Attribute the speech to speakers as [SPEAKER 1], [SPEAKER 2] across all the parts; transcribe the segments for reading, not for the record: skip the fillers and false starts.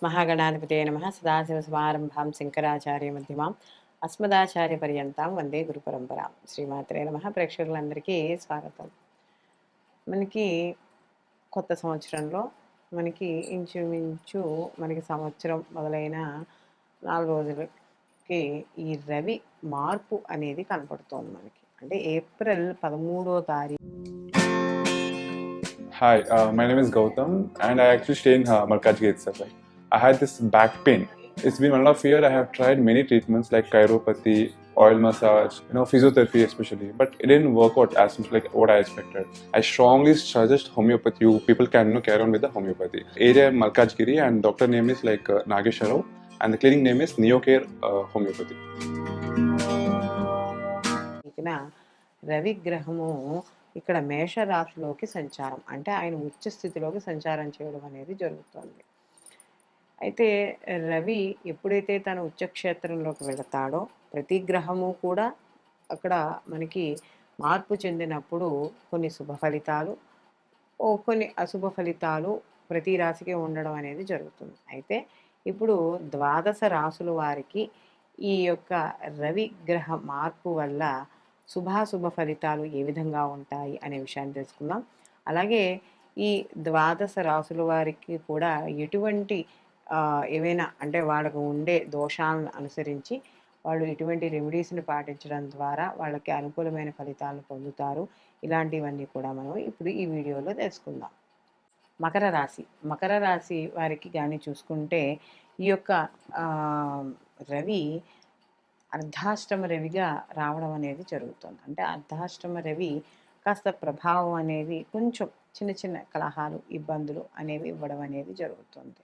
[SPEAKER 1] మహాగణాధిపతయే నమః. సదాశివసమారంభాం శంకరాచార్యమధ్యమాం అస్మదాచార్యపర్యంతాం వందే గురుపరంపరాం. శ్రీమాత్రే నమః. ప్రేక్షకులందరికీ స్వాగతం. మనకి కొత్త సంవత్సరంలో మనకి ఇంచుమించు సంవత్సరం మొదలైన 4 రోజులకి ఈ రవి మార్పు అనేది కనపడుతోంది మనకి. అంటే ఏప్రిల్ 13వ తారీఖు.
[SPEAKER 2] Hi, my name is Gautam, and I actually stay in Malkajgiri itself. Right? I had this back pain. It's been 1.5 years. I have tried many treatments like chiropathy, oil massage, physiotherapy especially, but it didn't work out as much like what I expected. I strongly suggest homeopathy. You people can carry on with the homeopathy. Area Malkajgiri, and doctor name is like Nagesha Rao, and the clinic name is Neocare Homeopathy.
[SPEAKER 1] Ravi గ్రహము ఇక్కడ మేషరాశిలోకి సంచారం, అంటే ఆయన ఉచ్చ స్థితిలోకి సంచారం చేయడం అనేది జరుగుతుంది. అయితే రవి ఎప్పుడైతే తన ఉచ్చక్షేత్రంలోకి వెళతాడో ప్రతి గ్రహము కూడా అక్కడ మనకి మార్పు చెందినప్పుడు కొన్ని శుభ ఫలితాలు, కొన్ని అశుభ ఫలితాలు ప్రతి రాశికి ఉండడం అనేది జరుగుతుంది. అయితే ఇప్పుడు ద్వాదశ రాశుల వారికి ఈ యొక్క రవి గ్రహ మార్పు వల్ల శుభాశుభ ఫలితాలు ఏ విధంగా ఉంటాయి అనే విషయాన్ని తెలుసుకుందాం. అలాగే ఈ ద్వాదశ రాశుల వారికి కూడా ఎటువంటి ఏవైనా అంటే వాళ్ళకు ఉండే దోషాలను అనుసరించి వాళ్ళు ఎటువంటి రెమెడీస్ని పాటించడం ద్వారా వాళ్ళకి అనుకూలమైన ఫలితాలను పొందుతారు, ఇలాంటివన్నీ కూడా మనం ఇప్పుడు ఈ వీడియోలో తెలుసుకుందాం. మకర రాశి వారికి కానీ చూసుకుంటే ఈ యొక్క రవి అర్ధాష్టమ రవిగా రావడం అనేది జరుగుతుంది. అంటే అర్ధాష్టమ రవి కాస్త ప్రభావం అనేది కొంచెం చిన్న చిన్న కలహాలు, ఇబ్బందులు అనేవి ఇవ్వడం అనేది జరుగుతుంది.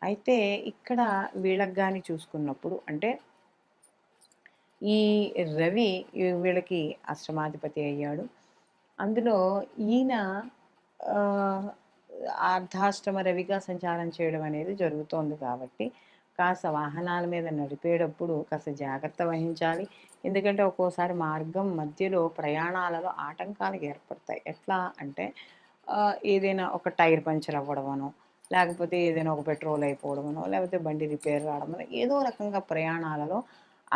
[SPEAKER 1] అయితే ఇక్కడ వీళ్ళకి కానీ చూసుకున్నప్పుడు అంటే ఈ రవి వీళ్ళకి అష్టమాధిపతి అయ్యాడు. అందులో ఈయన అర్ధాష్టమ రవిగా సంచారం చేయడం అనేది జరుగుతోంది కాబట్టి కాస్త వాహనాల మీద నడిపేటప్పుడు కాస్త జాగ్రత్త వహించాలి. ఎందుకంటే ఒక్కోసారి మార్గం మధ్యలో ప్రయాణాలలో ఆటంకాలు ఏర్పడతాయి. ఎట్లా అంటే ఏదైనా ఒక టైర్ పంచర్ అవ్వడమనో, లేకపోతే ఏదైనా ఒక పెట్రోల్ అయిపోవడమనో, లేకపోతే బండి రిపేర్ రావడమనో, ఏదో రకంగా ప్రయాణాలలో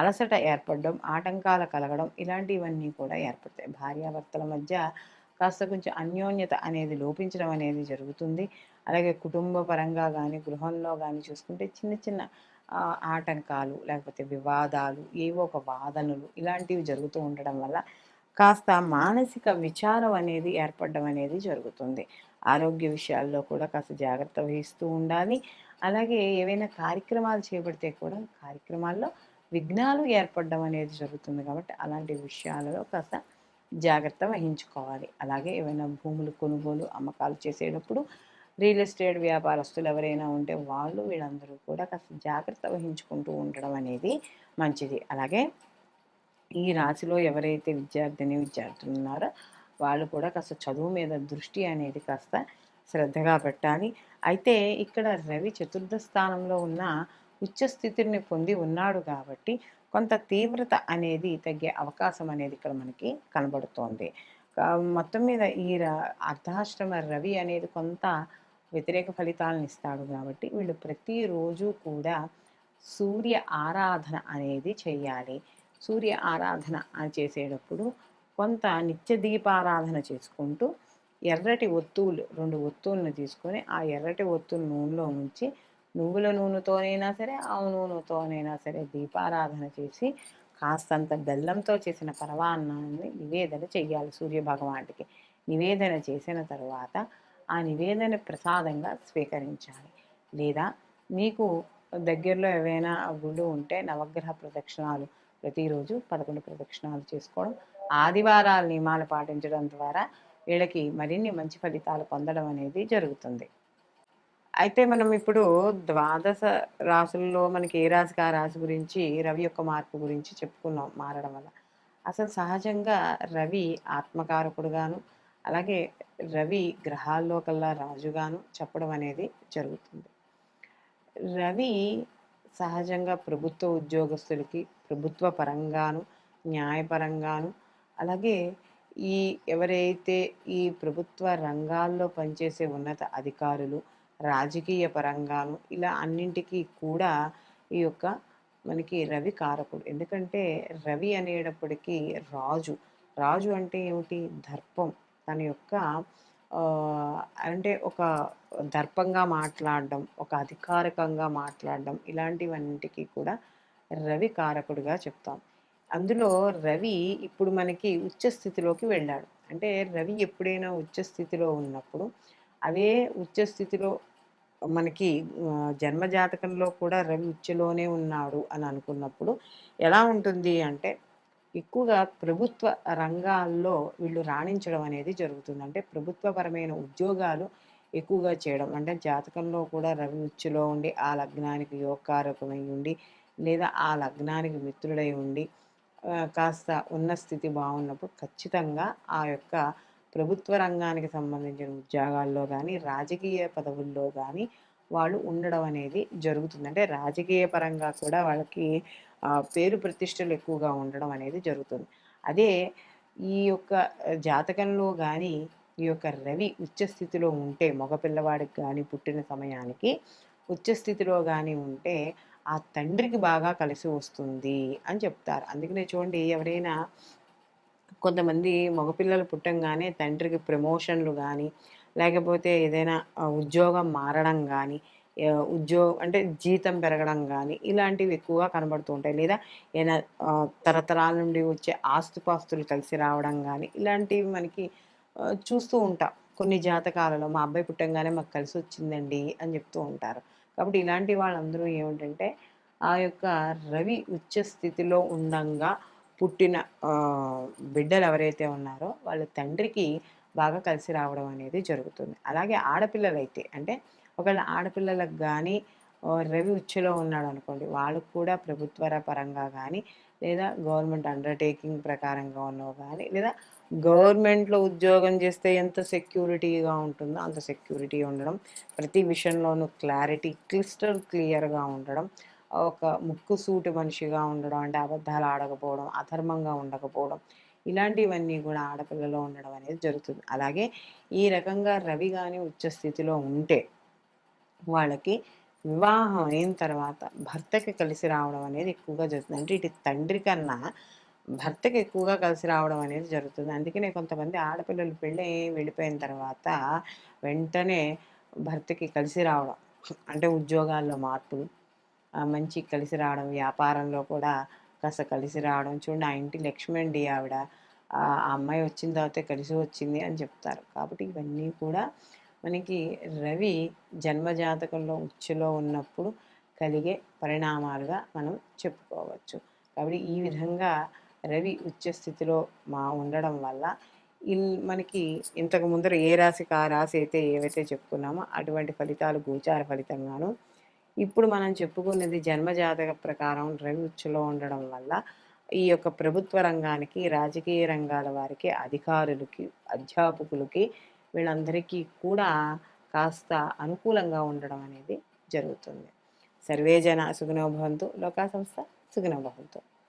[SPEAKER 1] అలసట ఏర్పడడం, ఆటంకాలు కలగడం, ఇలాంటివన్నీ కూడా ఏర్పడతాయి. భార్యాభర్తల మధ్య కాస్త కొంచెం అన్యోన్యత అనేది లోపించడం అనేది జరుగుతుంది. అలాగే కుటుంబ పరంగా కానీ గృహంలో కానీ చూసుకుంటే చిన్న చిన్న ఆటంకాలు, లేకపోతే వివాదాలు, ఏవో ఒక వాదనలు ఇలాంటివి జరుగుతూ ఉండడం వల్ల కాస్త మానసిక విచారం అనేది ఏర్పడడం అనేది జరుగుతుంది. ఆరోగ్య విషయాల్లో కూడా కాస్త జాగ్రత్త వహిస్తూ ఉండాలి. అలాగే ఏవైనా కార్యక్రమాలు చేపడితే కూడా కార్యక్రమాల్లో విఘ్నాలు ఏర్పడడం అనేది జరుగుతుంది కాబట్టి అలాంటి విషయాలలో కాస్త జాగ్రత్త వహించుకోవాలి. అలాగే ఏవైనా భూములు కొనుగోలు అమ్మకాలు చేసేటప్పుడు రియల్ ఎస్టేట్ వ్యాపారస్తులు ఎవరైనా ఉంటే వీళ్ళందరూ కూడా కాస్త జాగ్రత్త వహించుకుంటూ ఉండడం అనేది మంచిది. అలాగే ఈ రాశిలో ఎవరైతే విద్యార్థులు ఉన్నారో వాళ్ళు కూడా కాస్త చదువు మీద దృష్టి అనేది కాస్త శ్రద్ధగా పెట్టాలి. అయితే ఇక్కడ రవి చతుర్థ స్థానంలో ఉన్న ఉచ్చ స్థితిని పొంది ఉన్నాడు కాబట్టి కొంత తీవ్రత అనేది తగ్గే అవకాశం అనేది ఇక్కడ మనకి కనబడుతోంది. మొత్తం మీద ఈ అర్ధాష్టమ రవి అనేది కొంత వ్యతిరేక ఫలితాలను ఇస్తాడు కాబట్టి వీళ్ళు ప్రతిరోజు కూడా సూర్య ఆరాధన అనేది చేయాలి. సూర్య ఆరాధన చేసేటప్పుడు కొంత నిత్య దీపారాధన చేసుకుంటూ ఎర్రటి ఒత్తులు 2 ఒత్తులను తీసుకొని ఆ ఎర్రటి ఒత్తులు నూనెలో ఉంచి నువ్వుల నూనెతోనైనా సరే ఆవు నూనెతోనైనా సరే దీపారాధన చేసి కాస్తంత బెల్లంతో చేసిన పరమాన్నాన్ని నివేదన చెయ్యాలి. సూర్య భగవానుడికి నివేదన చేసిన తర్వాత ఆ నివేదన ప్రసాదంగా స్వీకరించాలి. లేదా మీకు దగ్గరలో ఏవైనా గుళ్ళు ఉంటే నవగ్రహ ప్రదక్షిణాలు ప్రతిరోజు 11 ప్రదక్షిణాలు చేసుకోవడం, ఆదివారాల నియమాలు పాటించడం ద్వారా వీళ్ళకి మరిన్ని మంచి ఫలితాలు పొందడం అనేది జరుగుతుంది. అయితే మనం ఇప్పుడు ద్వాదశ రాశుల్లో మనకి ఏ రాశికి ఆ రాశి గురించి రవి యొక్క మార్పు గురించి చెప్పుకున్నాం మారడం వల్ల. అసలు సహజంగా రవి ఆత్మకారకుడుగాను, అలాగే రవి గ్రహాల్లో కల్లా రాజుగాను చెప్పడం అనేది జరుగుతుంది. రవి సహజంగా ప్రభుత్వ ఉద్యోగస్తులకి ప్రభుత్వ పరంగాను, న్యాయపరంగాను, అలాగే ఎవరైతే ఈ ప్రభుత్వ రంగాల్లో పనిచేసే ఉన్నత అధికారులు, రాజకీయ పరంగాను ఇలా అన్నింటికీ కూడా ఈ యొక్క మనకి రవి కారకుడు. ఎందుకంటే రవి అనేటప్పటికీ రాజు. రాజు అంటే ఏమిటి? దర్పం. తన యొక్క అంటే ఒక దర్పంగా మాట్లాడడం, ఒక అధికారికంగా మాట్లాడడం ఇలాంటివన్నిటికీ కూడా రవి కారకుడుగా చెప్తాం. అందులో రవి ఇప్పుడు మనకి ఉచ్చ స్థితిలోకి వెళ్ళాడు. అంటే రవి ఎప్పుడైనా ఉచ్చ స్థితిలో ఉన్నప్పుడు అదే ఉచ్చ స్థితిలో మనకి జన్మజాతకంలో కూడా రవి ఉచ్చలోనే ఉన్నాడు అని అనుకున్నప్పుడు ఎలా ఉంటుంది అంటే ఎక్కువగా ప్రభుత్వ రంగాల్లో వీళ్ళు రాణించడం అనేది జరుగుతుంది. అంటే ప్రభుత్వపరమైన ఉద్యోగాలు ఎక్కువగా చేయడం. అంటే జాతకంలో కూడా రవి ఉచ్చులో ఉండి ఆ లగ్నానికి యోగకారకమై ఉండి లేదా ఆ లగ్నానికి మిత్రుడై ఉండి కాస్త ఉన్న స్థితి బాగున్నప్పుడు ఖచ్చితంగా ఆ యొక్క ప్రభుత్వ రంగానికి సంబంధించిన ఉద్యోగాల్లో కానీ రాజకీయ పదవుల్లో కానీ వాళ్ళు ఉండడం అనేది జరుగుతుంది. అంటే రాజకీయ పరంగా కూడా వాళ్ళకి పేరు ప్రతిష్టలు ఎక్కువగా ఉండడం అనేది జరుగుతుంది. అదే ఈ యొక్క జాతకంలో కానీ ఈ యొక్క రవి ఉచ్చస్థితిలో ఉంటే మగపిల్లవాడికి కానీ పుట్టిన సమయానికి ఉచ్చస్థితిలో కానీ ఉంటే ఆ తండ్రికి బాగా కలిసి వస్తుంది అని చెప్తారు. అందుకనే చూడండి ఎవరైనా కొంతమంది మగపిల్లలు పుట్టంగానే తండ్రికి ప్రమోషన్లు కానీ లేకపోతే ఏదైనా ఉద్యోగం మారడం కానీ అంటే జీతం పెరగడం కానీ ఇలాంటివి ఎక్కువగా కనబడుతూ ఉంటాయి. లేదా ఏదైనా తరతరాల నుండి వచ్చే ఆస్తుపాస్తులు కలిసి రావడం కానీ ఇలాంటివి మనకి చూస్తూ ఉంటాం. కొన్ని జాతకాలలో మా అబ్బాయి పుట్టంగానే మాకు కలిసి వచ్చిందండి అని చెప్తూ ఉంటారు. కాబట్టి ఇలాంటి వాళ్ళందరూ ఏమిటంటే ఆ యొక్క రవి ఉచ్చ స్థితిలో ఉండంగా పుట్టిన బిడ్డలు ఎవరైతే ఉన్నారో వాళ్ళ తండ్రికి బాగా కలిసి రావడం అనేది జరుగుతుంది. అలాగే ఆడపిల్లలైతే అంటే ఒకవేళ ఆడపిల్లలకు కానీ రవి ఉచ్చులో ఉన్నాడు అనుకోండి వాళ్ళకు కూడా ప్రభుత్వ పరంగా కానీ లేదా గవర్నమెంట్ అండర్టేకింగ్ ప్రకారంగా ఉన్నవి కానీ లేదా గవర్నమెంట్లో ఉద్యోగం చేస్తే ఎంత సెక్యూరిటీగా ఉంటుందో అంత సెక్యూరిటీ ఉండడం, ప్రతి విషయంలోనూ క్లారిటీ క్లియర్గా ఉండడం, ఒక ముక్కుసూటి మనిషిగా ఉండడం, అంటే అబద్ధాలు ఆడకపోవడం, అధర్మంగా ఉండకపోవడం ఇలాంటివన్నీ కూడా ఆడపిల్లలో ఉండడం అనేది జరుగుతుంది. అలాగే ఈ రకంగా రవి కానీ ఉచ్చ స్థితిలో ఉంటే వాళ్ళకి వివాహం అయిన తర్వాత భర్తకి కలిసి రావడం అనేది ఎక్కువగా జరుగుతుంది. అంటే ఇటు తండ్రి కన్నా భర్తకి ఎక్కువగా కలిసి రావడం అనేది జరుగుతుంది. అందుకనే కొంతమంది ఆడపిల్లలు పెళ్ళి వెళ్ళిపోయిన తర్వాత వెంటనే భర్తకి కలిసి రావడం, అంటే ఉద్యోగాల్లో మార్పులు, మంచి కలిసి రావడం, వ్యాపారంలో కూడా కాస్త కలిసి రావడం. చూడండి ఆ ఇంటి లక్ష్మి అండి ఆవిడ, ఆ అమ్మాయి వచ్చిన తర్వాతే కలిసి వచ్చింది అని చెప్తారు. కాబట్టి ఇవన్నీ కూడా మనకి రవి జన్మజాతకంలో ఉచ్చులో ఉన్నప్పుడు కలిగే పరిణామాలుగా మనం చెప్పుకోవచ్చు. కాబట్టి ఈ విధంగా రవి ఉచ్చ స్థితిలో ఉండడం వల్ల మనకి ఇంతకు ముందర ఏ రాశికి ఆ రాశి అయితే ఏవైతే చెప్పుకున్నామో అటువంటి ఫలితాలు గోచార ఫలితంగాను, ఇప్పుడు మనం చెప్పుకున్నది జన్మజాతక ప్రకారం రవి ఉచ్చులో ఉండడం వల్ల ఈ యొక్క ప్రభుత్వ రంగానికి, రాజకీయ రంగాల వారికి, అధికారులకి, అధ్యాపకులకి వీళ్ళందరికీ కూడా కాస్త అనుకూలంగా ఉండడం అనేది జరుగుతుంది. సర్వే జన సుఖినో భవంతు, లోకా సంస్థ సుఖినో భవంతు.